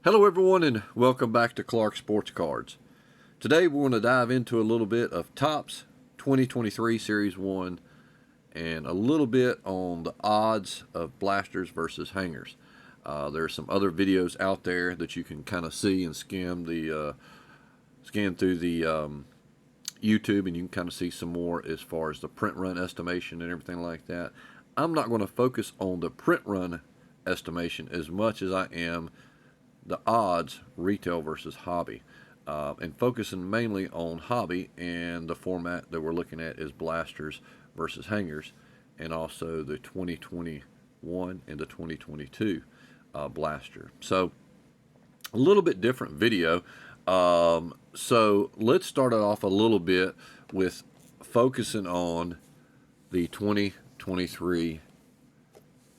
Hello everyone and welcome back to Clark Sports Cards. Today we're going to dive into a little bit of Topps 2023 Series 1 and a little bit on the odds of blasters versus hangers. There are some other videos out there that you can kind of see and scan through the YouTube, and you can kind of see some more as far as the print run estimation and everything like that. I'm not going to focus on the print run estimation as much as I am the odds retail versus hobby, and focusing mainly on hobby, and the format that we're looking at is blasters versus hangers, and also the 2021 and the 2022 blaster. So a little bit different video. So let's start it off a little bit with focusing on the 2023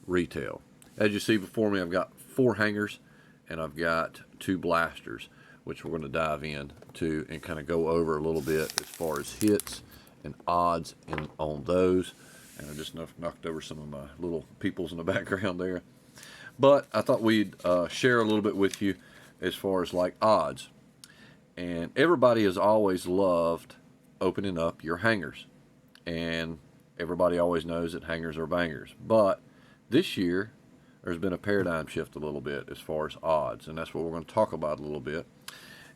retail. As you see before me, I've got 4 hangers and I've got 2 blasters, which we're going to dive into and kind of go over a little bit as far as hits and odds on those. And I just knocked over some of my little peoples in the background there. But I thought we'd share a little bit with you as far as like odds. And everybody has always loved opening up your hangers. And everybody always knows that hangers are bangers. But this year, there's been a paradigm shift a little bit as far as odds, and that's what we're going to talk about a little bit.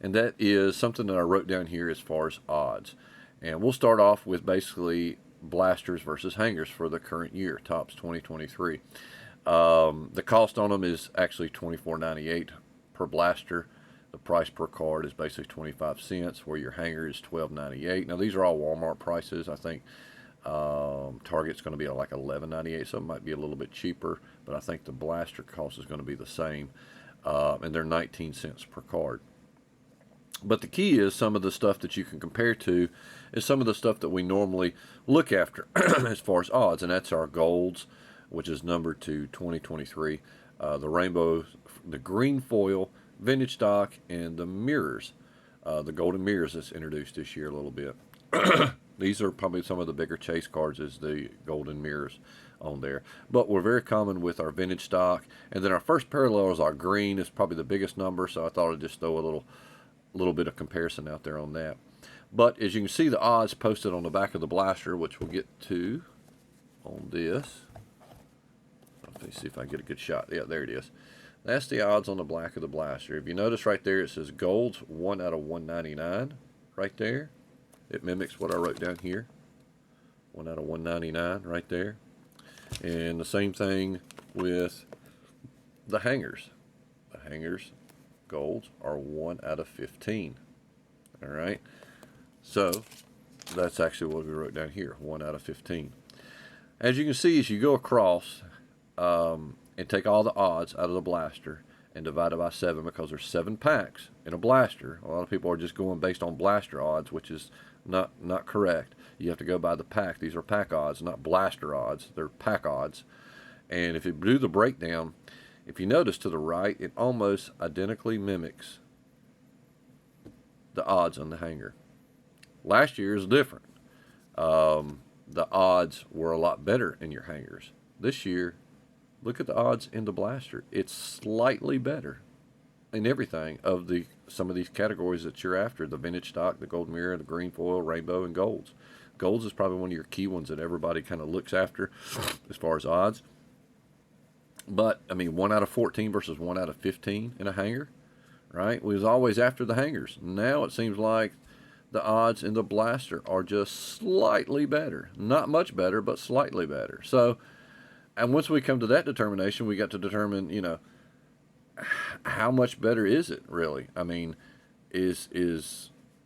And that is something that I wrote down here as far as odds. And we'll start off with basically blasters versus hangers for the current year, Topps 2023. The cost on them is actually $24.98 per blaster. The price per card is basically 25 cents, where your hanger is $12.98. Now, these are all Walmart prices. I think Target's going to be like $11.98, so it might be a little bit cheaper, but I think the blaster cost is going to be the same, and they're 19 cents per card. But the key is some of the stuff that you can compare to is some of the stuff that we normally look after as far as odds, and that's our golds, which is numbered to 2023, the rainbow, the green foil, vintage stock, and the mirrors, the golden mirrors that's introduced this year a little bit. These are probably some of the bigger chase cards, is the golden mirrors on there. But we're very common with our vintage stock. And then our first parallel is our green. Is probably the biggest number, so I thought I'd just throw a little bit of comparison out there on that. But as you can see, the odds posted on the back of the blaster, which we'll get to on this. Let me see if I can get a good shot. Yeah, there it is. That's the odds on the back of the blaster. If you notice right there, it says golds 1 out of 199 right there. It mimics what I wrote down here. 1 out of 199 right there. And the same thing with the hangers. The hangers golds are 1 out of 15. All right. So that's actually what we wrote down here, 1 out of 15. As you can see, as you go across and take all the odds out of the blaster and divide it by 7, because there's 7 packs in a blaster. A lot of people are just going based on blaster odds, which is not correct. You have to go by the pack. These are pack odds, not blaster odds. They're pack odds. And if you do the breakdown, if you notice to the right, it almost identically mimics the odds on the hanger. Last year is different. The odds were a lot better in your hangers. This year, look at the odds in the blaster. It's slightly better in everything of some of these categories that you're after: the vintage stock, the gold mirror, the green foil, rainbow, and golds. Golds is probably one of your key ones that everybody kind of looks after as far as odds. But I mean, 1 out of 14 versus 1 out of 15 in a hanger, right? We was always after the hangers. Now it seems like the odds in the blaster are just slightly better. Not much better, but slightly better. So, and once we come to that determination, we got to determine, how much better is it really? I mean, is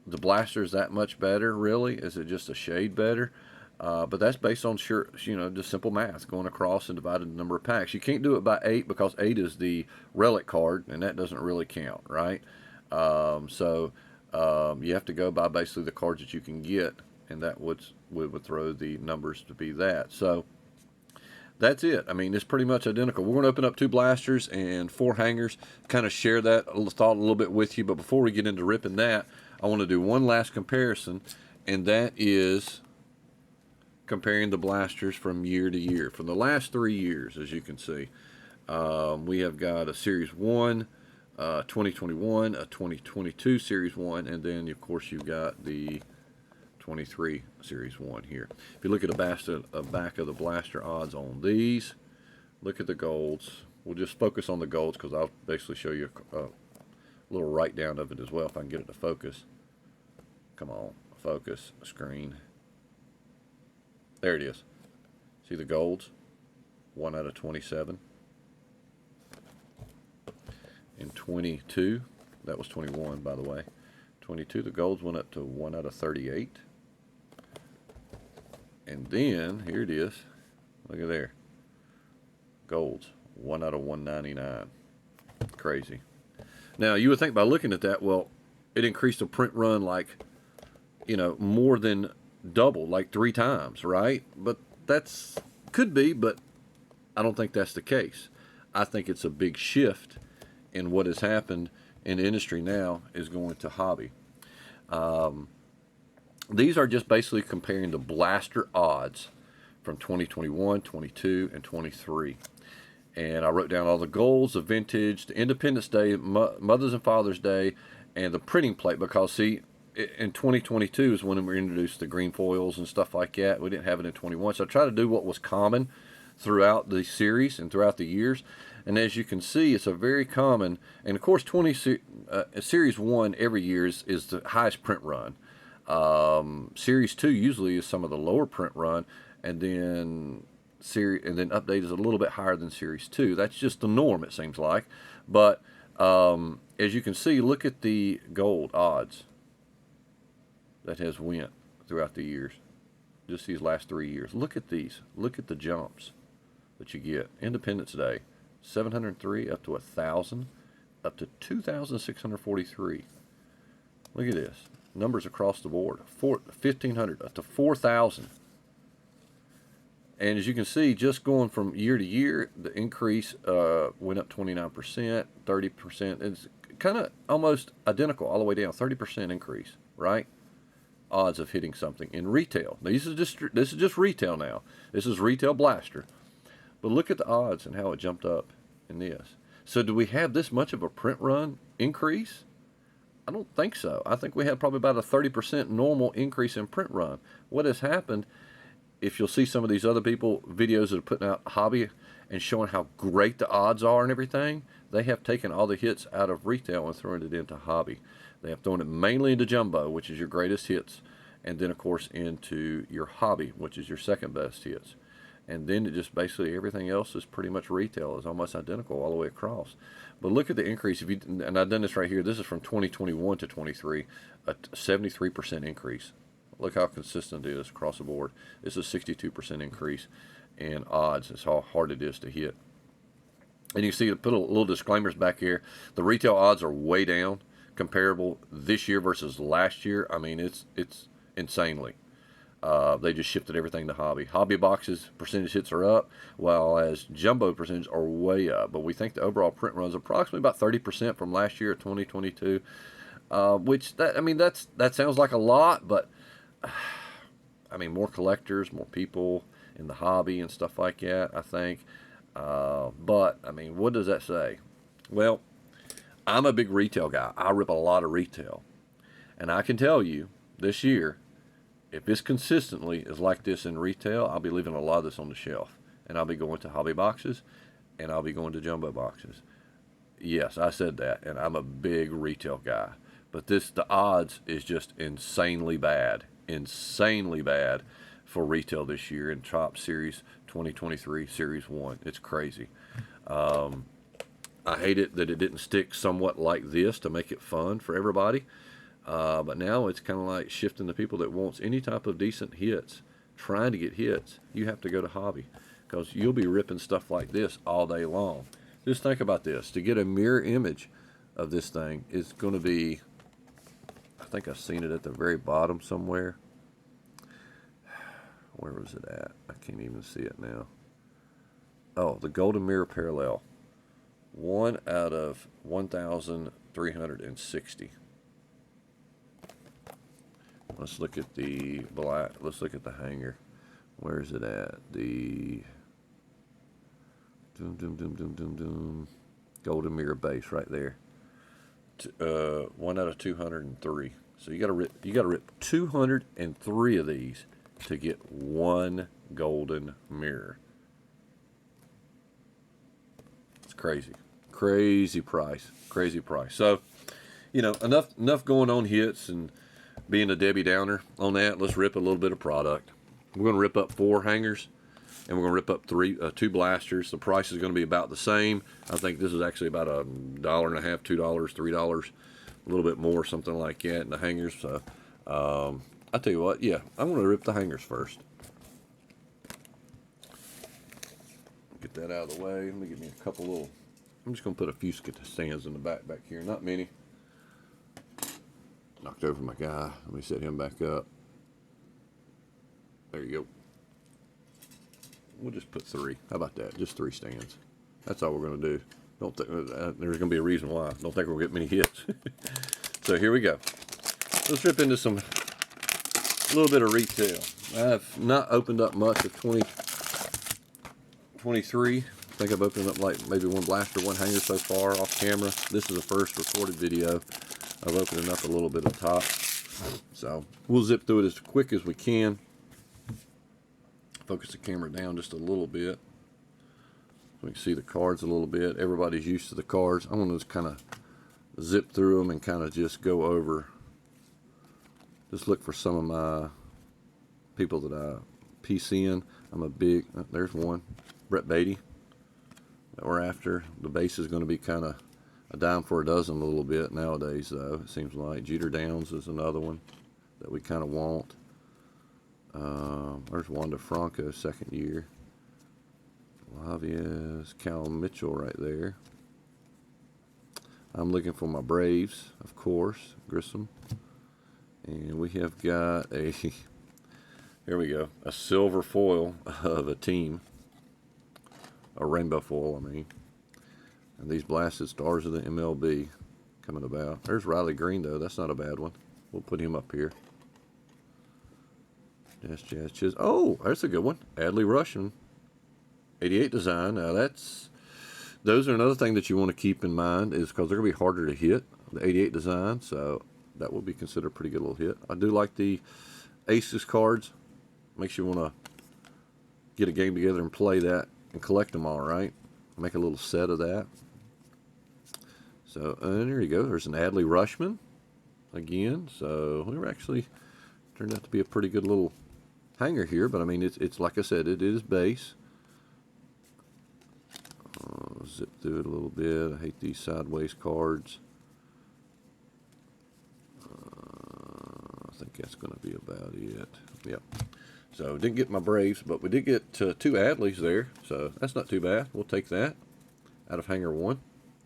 the blasters that much better really? Is it just a shade better? But that's based on just simple math, going across and dividing the number of packs. You can't do it by 8, because 8 is the relic card, and that doesn't really count, right? So you have to go by basically the cards that you can get, and that would throw the numbers to be that. So that's it. I mean, it's pretty much identical. We're going to open up 2 blasters and 4 hangers, kind of share that thought a little bit with you. But before we get into ripping that, I want to do one last comparison, and that is comparing the blasters from year to year. For the last 3 years, as you can see, we have got a Series 1, 2021, a 2022 Series 1, and then, of course, you've got the 23 Series 1 here. If you look at the back of the blaster odds on these, look at the golds. We'll just focus on the golds because I'll basically show you a little write down of it as well if I can get it to focus. Come on, focus, screen. There it is. See the golds? 1 out of 27. In 22, that was 21 by the way. 22, the golds went up to 1 out of 38. And then, here it is. Look at there. Golds, 1 out of 199. Crazy. Now, you would think by looking at that, well, it increased the print run like, you know, more than double, like 3 times, right? But that's, could be, but I don't think that's the case. I think it's a big shift in what has happened in the industry now is going to hobby. These are just basically comparing the blaster odds from 2021, 22, and 23. And I wrote down all the goals, the vintage, the Independence Day, Mother's and Father's Day, and the printing plate. Because, see, in 2022 is when we introduced the green foils and stuff like that. We didn't have it in 21. So I tried to do what was common throughout the series and throughout the years. And as you can see, it's a very common, and of course, Series 1 every year is the highest print run. Series 2 usually is some of the lower print run, and then update is a little bit higher than Series 2. That's just the norm, it seems like. But as you can see, look at the gold odds that has went throughout the years. Just these last 3 years. Look at these. Look at the jumps that you get. Independence Day, 703 up to 1,000, up to 2,643. Look at this. Numbers across the board. 1,500 up to 4,000. And as you can see, just going from year to year, the increase went up 29%, 30%. It's kind of almost identical all the way down, 30% increase, right? Odds of hitting something in retail. Now, this is just retail now. This is retail blaster. But look at the odds and how it jumped up in this. So do we have this much of a print run increase? I don't think so. I think we had probably about a 30% normal increase in print run. What has happened, if you'll see some of these other people, videos that are putting out hobby and showing how great the odds are and everything, they have taken all the hits out of retail and thrown it into hobby. They have thrown it mainly into jumbo, which is your greatest hits, and then, of course, into your hobby, which is your second best hits. And then it just basically everything else is pretty much retail, is almost identical all the way across. But look at the increase. And I've done this right here. This is from 2021 to 23, a 73% increase. Look how consistent it is across the board. This is a 62% increase in odds. That's how hard it is to hit. And you see, put a little disclaimers back here. The retail odds are way down, comparable this year versus last year. I mean, it's insanely. They just shifted everything to hobby. Hobby boxes percentage hits are up, while as jumbo percentage are way up. But we think the overall print runs approximately about 30% from last year, 2022. Which that sounds like a lot, but I mean, more collectors, more people in the hobby and stuff like that, I think. But I mean, what does that say? Well, I'm a big retail guy. I rip a lot of retail, and I can tell you this year, if this consistently is like this in retail, I'll be leaving a lot of this on the shelf. And I'll be going to hobby boxes, and I'll be going to jumbo boxes. Yes, I said that, and I'm a big retail guy. But the odds is just insanely bad for retail this year in Topps Series 2023 Series 1. It's crazy. I hate it that it didn't stick somewhat like this to make it fun for everybody. But now it's kind of like shifting the people that wants any type of decent hits, trying to get hits. You have to go to hobby because you'll be ripping stuff like this all day long. Just think about this. To get a mirror image of this thing is going to be, I think I've seen it at the very bottom somewhere. Where was it at? I can't even see it now. Oh, the Golden Mirror Parallel. 1 out of 1,360. Let's look at the black. Let's look at the hanger. Where is it at? The Golden Mirror base right there. 1 out of 203. So you gotta rip 203 of these to get one golden mirror. It's crazy. Crazy price. Crazy price. So, you know, enough going on hits and being a Debbie Downer on that. Let's rip a little bit of product. We're going to rip up 4 hangers, and we're going to rip up 2 blasters. The price is going to be about the same. I think this is actually about $1.50, $2, $3, a little bit more, something like that in the hangers. So, I'll tell you what, yeah, I'm going to rip the hangers first. Get that out of the way. Let me get me a couple little. I'm just going to put a few stands in the back here, not many. Knocked over my guy. Let me set him back up. There you go. We'll just put 3. How about that? Just 3 stands. That's all we're going to do. Don't think there's going to be a reason why. Don't think we'll get many hits. So here we go. Let's rip into a little bit of retail. I've not opened up much of 2023. I think I've opened up like maybe 1 blaster, 1 hanger so far off camera. This is the first recorded video of opening up a little bit of top. So we'll zip through it as quick as we can. Focus the camera down just a little bit so we can see the cards a little bit. Everybody's used to the cards. I'm going to just kind of zip through them and kind of just go over. Just look for some of my people that I PC in. I'm a big, there's one, Brett Beatty that we're after. The base is going to be kind of a dime for a dozen a little bit nowadays, though. It seems like Jeter Downs is another one that we kind of want. There's Wander Franco, 2nd year. Lavia's Cal Mitchell right there. I'm looking for my Braves, of course, Grissom. And we have got a, here we go, a silver foil of a team. A rainbow foil, I mean. And these blasted stars of the MLB coming about. There's Riley Green, though. That's not a bad one. We'll put him up here. Jazz Chiz. Oh, that's a good one. Adley Rushman, 88 design. Now those are another thing that you want to keep in mind is because they're going to be harder to hit, the 88 design. So that will be considered a pretty good little hit. I do like the Aces cards. Makes you want to get a game together and play that and collect them all, right? Make a little set of that. So, and there you go. There's an Adley Rushman again. So we were actually turned out to be a pretty good little hanger here, but I mean it's like I said, it is base. Zip through it a little bit. I hate these sideways cards. I think that's going to be about it. Yep. So didn't get my Braves, but we did get 2 Adleys there, so that's not too bad. We'll take that out of hanger 1.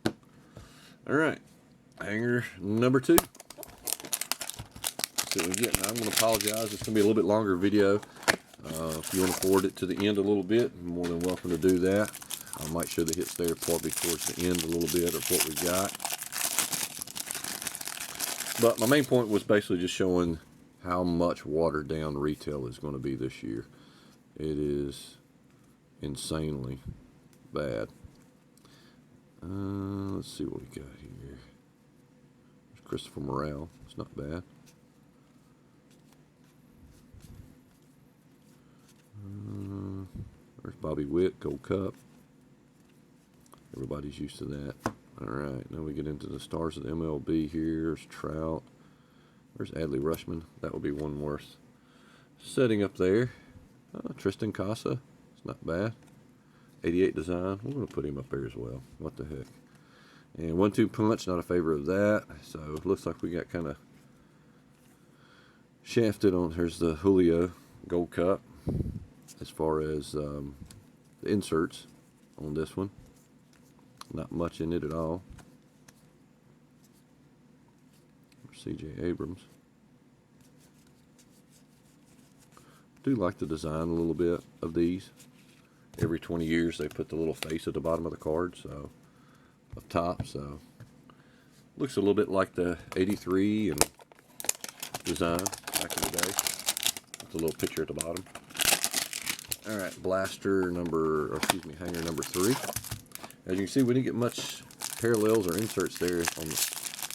All right, hanger number 2. See what we get. Now I'm going to apologize. It's going to be a little bit longer video. If you want to forward it to the end a little bit, you're more than welcome to do that. I might show the hits there probably towards the end a little bit of what we got. But my main point was basically just showing how much watered down retail is going to be this year. It is insanely bad. Let's see what we got here. There's Christopher Morel. It's not bad. There's Bobby Witt, Gold Cup. Everybody's used to that. All right, now we get into the stars of the MLB here. There's Trout. There's Adley Rushman. That would be one worth setting up there. Tristan Casa. It's not bad. 88 design. We're going to put him up there as well. What the heck. And 1-2 punch. Not a favor of that. So it looks like we got kind of shafted on. Here's the Julio Gold Cup. As far as the inserts on this one. Not much in it at all. C.J. Abrams. Do like the design a little bit of these. Every 20 years they put the little face at the bottom of the card, so up top. So looks a little bit like the 83 and design back in the day. With a little picture at the bottom. All right, blaster number, or excuse me, hanger number 3. As you can see, we didn't get much parallels or inserts there on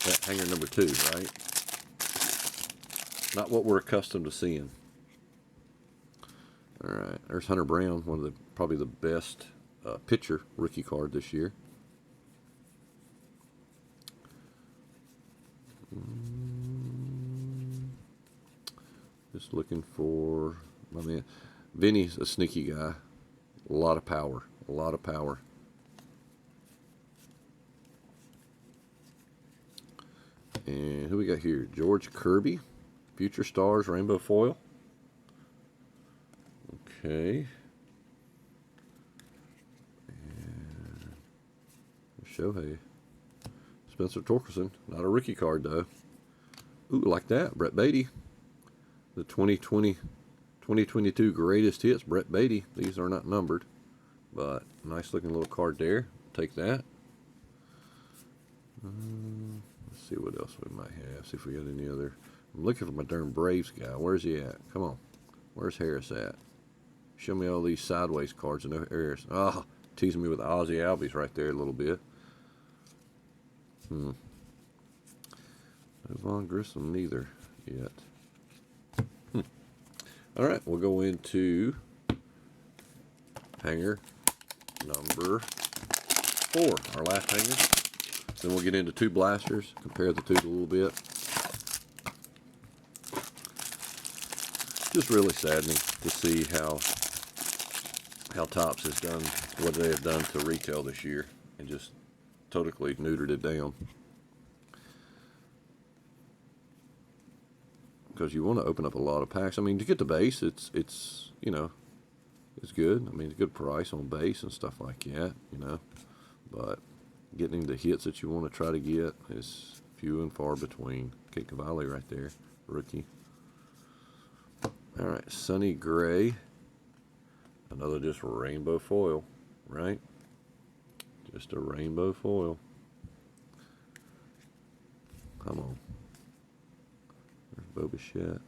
That hanger number 2, right? Not what we're accustomed to seeing. All right, there's Hunter Brown, one of the probably the best pitcher rookie card this year. Just looking for my man. Vinny's a sneaky guy. A lot of power. A lot of power. And who we got here? George Kirby, Future Stars Rainbow Foil. Okay. And Shohei. Spencer Torkelson. Not a rookie card, though. Ooh, like that. Brett Beatty. The 2022 greatest hits. Brett Beatty. These are not numbered. But nice looking little card there. Take that. Let's see what else we might have. See if we got any other. I'm looking for my darn Braves guy. Where's he at? Come on. Where's Harris at? Show me all these sideways cards and no Harris. Oh, teasing me with Ozzie Albies right there a little bit. No Vaughn Grissom neither yet. All right, we'll go into hanger number 4, our last hanger. Then we'll get into 2 blasters, compare the 2 a little bit. Just really saddening to see how Topps has done what they have done to retail this year and just totally neutered it down. Because you want to open up a lot of packs. I mean, to get the base, it's you know, it's good. I mean, it's a good price on base and stuff like that, you know. But getting the hits that you want to try to get is few and far between. Kate Cavalli right there, rookie. All right, Sonny Gray. Another just rainbow foil, right? Just a rainbow foil. Come on. There's Bo Bichette.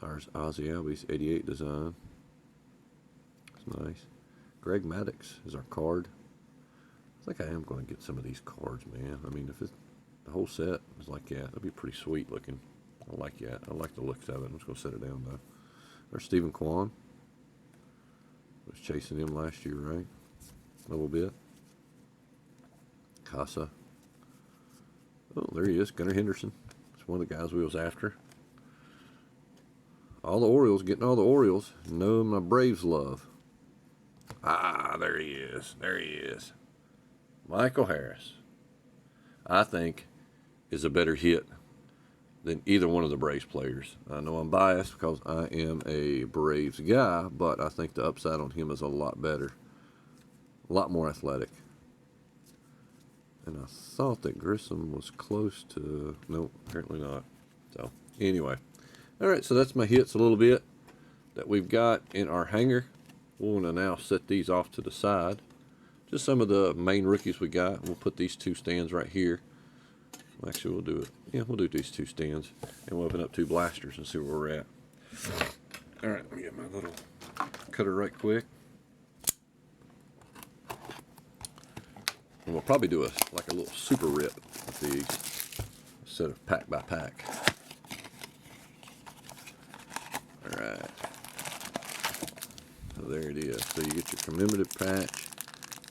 Ours Ozzie Albies 88 design. It's nice. Greg Maddux is our card. I think I am going to get some of these cards, man. I mean, if it's, the whole set is like that, that'd be pretty sweet looking. I like that. I like the looks of it. I'm just going to set it down, though. There's Stephen Kwan. Was chasing him last year, right? A little bit. Casa. Oh, there he is. Gunnar Henderson. It's one of the guys we was after. All the Orioles, getting all the Orioles. Know my Braves love. Ah, there he is. There he is. Michael Harris, I think, is a better hit than either one of the Braves players. I know I'm biased because I am a Braves guy, but I think the upside on him is a lot better. A lot more athletic. And I thought that Grissom was close to... No, apparently not. So, anyway. All right, so that's my hits a little bit that we've got in our hanger. We're going to now set these off to the side. Just some of the main rookies we got. We'll put these 2 stands right here. Actually, we'll do it. Yeah, we'll do these 2 stands. And we'll open up 2 blasters and see where we're at. All right, let me get my little cutter right quick. And we'll probably do like a little super rip with these instead of pack by pack. All right. So there it is. So you get your commemorative patch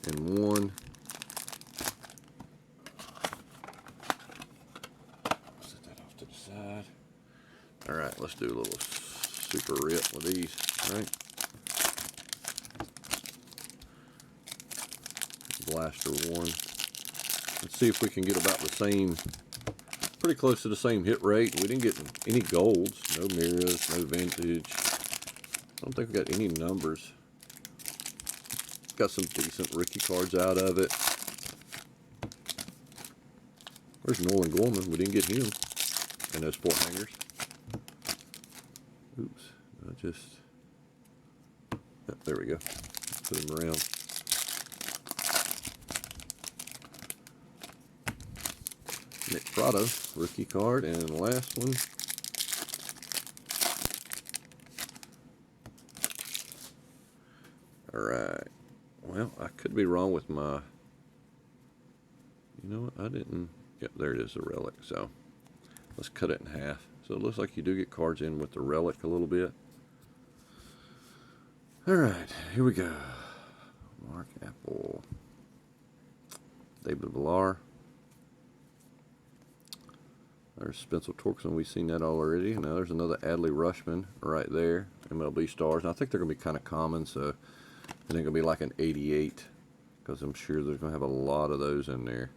in one. Set that off to the side. All right, let's do a little super rip with these. All right. Blaster 1. Let's see if we can get about the same, pretty close to the same hit rate. We didn't get any golds, no mirrors, no vintage. I don't think we got any numbers. Got some decent rookie cards out of it. Where's Nolan Gorman? We didn't get him in those 4 hangers. Oops, I just... Oh, there we go. Put him around. Nick Prado, rookie card, and the last one. All right. Well, I could be wrong with my... You know what? I didn't Yep, there it is, the relic. So let's cut it in half. So it looks like you do get cards in with the relic a little bit. All right, here we go. Mark Apple, David Villar. There's Spencer Torkelson. We've seen that already. Now there's another Adley Rushman right there. MLB Stars. And I think they're going to be kind of common, so it ain't going to be like an 88, because I'm sure there's going to have a lot of those in there.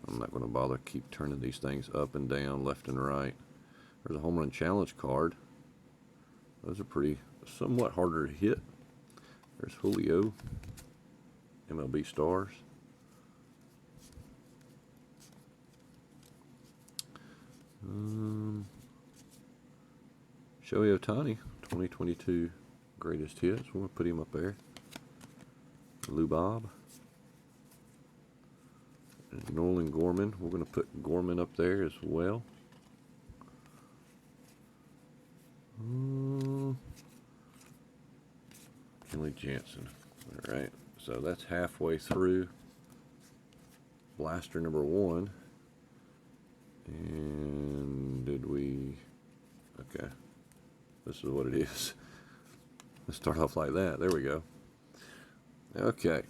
I'm not going to bother keep turning these things up and down, left and right. There's a Home Run Challenge card. Those are pretty, somewhat harder to hit. There's Julio, MLB Stars. Shohei Ohtani, 2022 greatest hits. We're going to put him up there. Lou Bob. And Nolan Gorman. We're going to put Gorman up there as well. Kenley Jansen. All right. So that's halfway through blaster number 1. And did we... Okay. This is what it is. Let's start off like that. There we go. Okay.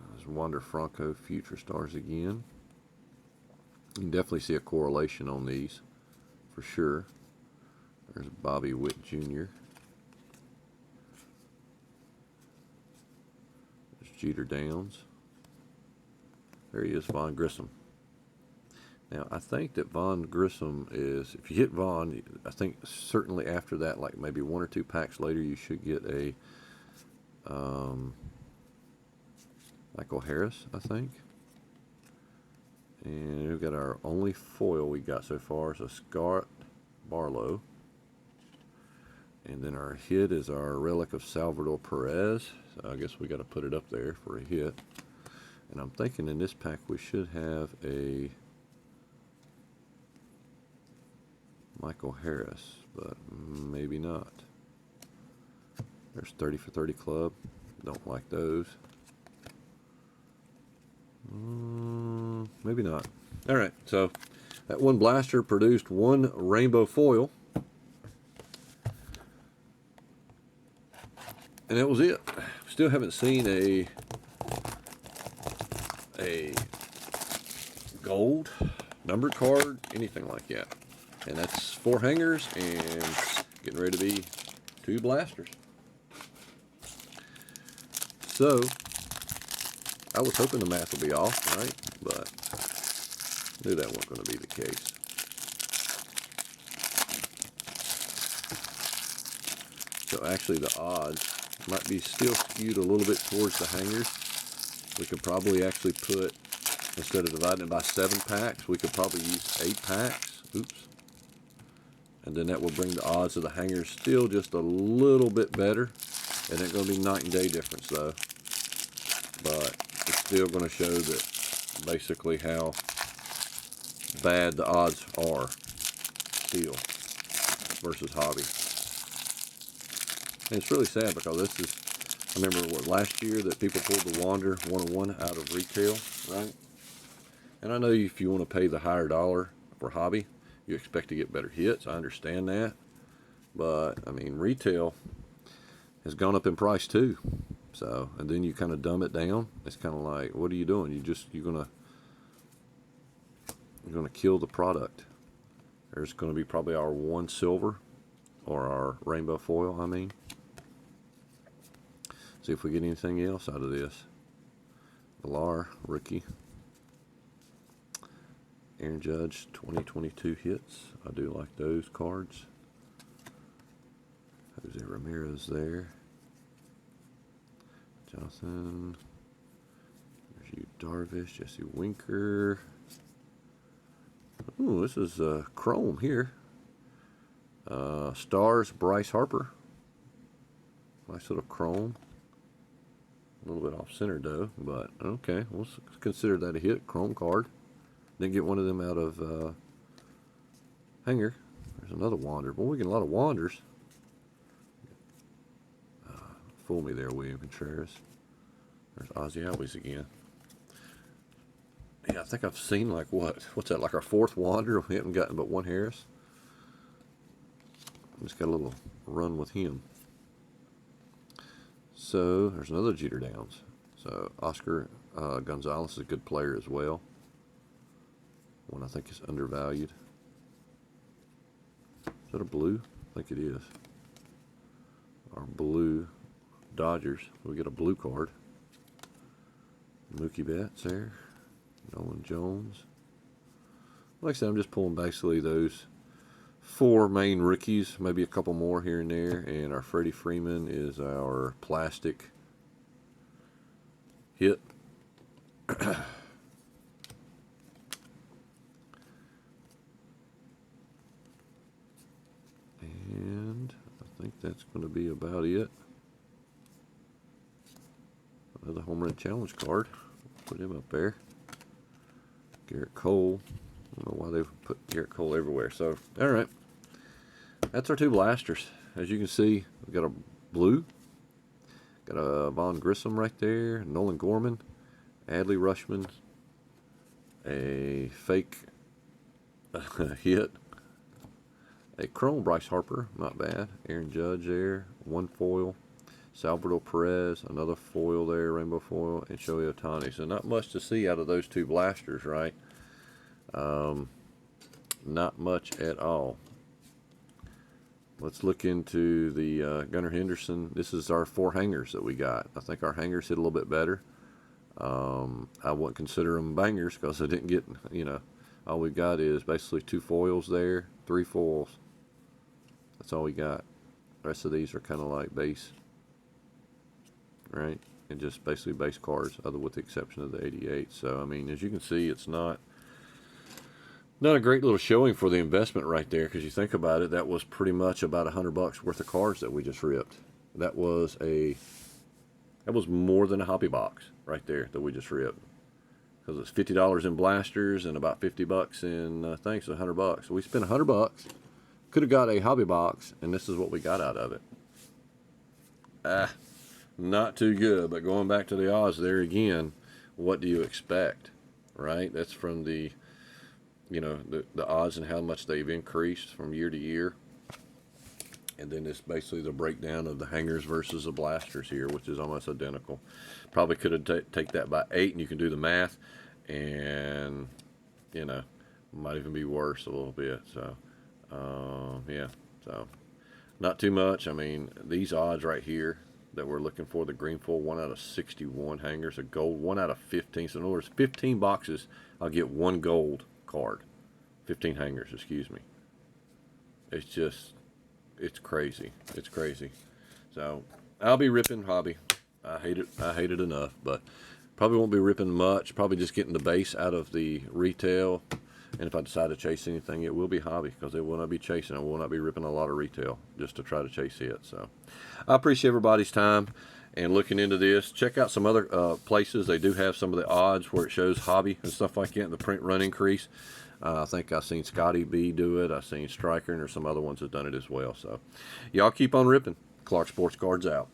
There's Wander Franco Future Stars again. You can definitely see a correlation on these, for sure. There's Bobby Witt Jr. There's Jeter Downs. There he is, Vaughn Grissom. Now, I think that Vaughn Grissom is, if you hit Vaughn, I think certainly after that, like maybe 1 or 2 packs later, you should get a Michael Harris, I think. And we've got our only foil we got so far is a Scott Barlow. And then our hit is our relic of Salvador Perez. So I guess we got to put it up there for a hit. And I'm thinking in this pack we should have a Michael Harris, but maybe not. There's 30 for 30 Club. Don't like those. Maybe not. All right, so that one blaster produced 1 rainbow foil. And that was it. Still haven't seen a gold numbered card, anything like that. And that's 4 hangers and getting ready to be 2 blasters. So I was hoping the math would be off, right? But I knew that wasn't going to be the case. So actually the odds might be still skewed a little bit towards the hangers. We could probably actually put, instead of dividing it by 7 packs, we could probably use 8 packs. Oops. And then that will bring the odds of the hangers still just a little bit better. It ain't going to be night and day difference though. But it's still going to show that basically how bad the odds are still versus hobby. And it's really sad because this is, I remember what, last year that people pulled the Wander 101 out of retail, right? And I know if you want to pay the higher dollar for hobby, you expect to get better hits. I understand that. But, I mean, retail has gone up in price too. So, and then you kind of dumb it down. It's kind of like, what are you doing? You're gonna kill the product. There's gonna be probably our 1 silver, or our rainbow foil, I mean. See if we get anything else out of this. Villar, rookie. Aaron Judge, 2022 hits. I do like those cards. Jose Ramirez there. Jonathan. There's you, Darvish, Jesse Winker. Ooh, this is chrome here. Stars, Bryce Harper. Nice little chrome. A little bit off center though, but okay, we'll consider that a hit. Chrome card. Didn't get one of them out of hanger. There's another Wander. Boy, we get a lot of Wanders. Fool me there, William Contreras. There's Ozzie Albies again. Yeah, I think I've seen like what's that, like our fourth Wander. We haven't gotten but one Harris. Just got a little run with him. So there's another Jeter Downs. So Oscar Gonzalez is a good player as well. One I think is undervalued. Is that a blue? I think it is. Our blue Dodgers. We get a blue card. Mookie Betts there. Nolan Jones. Like I said, I'm just pulling basically those 4 main rookies, maybe a couple more here and there. And our Freddie Freeman is our plastic hit. And I think that's going to be about it. Another home run challenge card. Put him up there. Garrett Cole. I don't know why they put Garrett Cole everywhere. So, all right. That's our 2 blasters. As you can see, we got a blue. Got a Vaughn Grissom right there. Nolan Gorman. Adley Rushman. A fake hit. A chrome Bryce Harper. Not bad. Aaron Judge there. 1 foil. Salvador Perez, another foil there, rainbow foil, and Shohei Ohtani. So not much to see out of those 2 blasters, right? Not much at all. Let's look into the Gunnar Henderson. This is our 4 hangers that we got. I think our hangers hit a little bit better. I wouldn't consider them bangers because I didn't get, all we got is basically 2 foils there, 3 foils. That's all we got. The rest of these are kind of like base. Right, and just basically base cards, other with the exception of the 88. So I mean, as you can see, it's not a great little showing for the investment right there. Because you think about it, that was pretty much about $100 worth of cards that we just ripped. That was more than a hobby box right there that we just ripped. Because it's $50 in blasters and about $50 in things, so $100. So we spent $100. Could have got a hobby box, and this is what we got out of it. Not too good, but going back to the odds there again, what do you expect, right? That's from the, the odds and how much they've increased from year to year. And then it's basically the breakdown of the hangers versus the blasters here, which is almost identical. Probably could have take that by 8, and you can do the math, and, might even be worse a little bit. So, yeah, so not too much. I mean, these odds right here that we're looking for, the green full, 1 out of 61 hangers, a gold 1 out of 15. So in other words, 15 boxes, I'll get 1 gold card. 15 hangers, excuse me. It's crazy. It's crazy. So I'll be ripping hobby. I hate it enough, but probably won't be ripping much. Probably just getting the base out of the retail. And if I decide to chase anything, it will be hobby, because it will not be chasing. I will not be ripping a lot of retail just to try to chase it. So I appreciate everybody's time and looking into this. Check out some other places. They do have some of the odds where it shows hobby and stuff like that, and the print run increase. I think I've seen Scotty B do it. I've seen Striker, and there's some other ones that done it as well. So y'all keep on ripping. Clark Sports Cards out.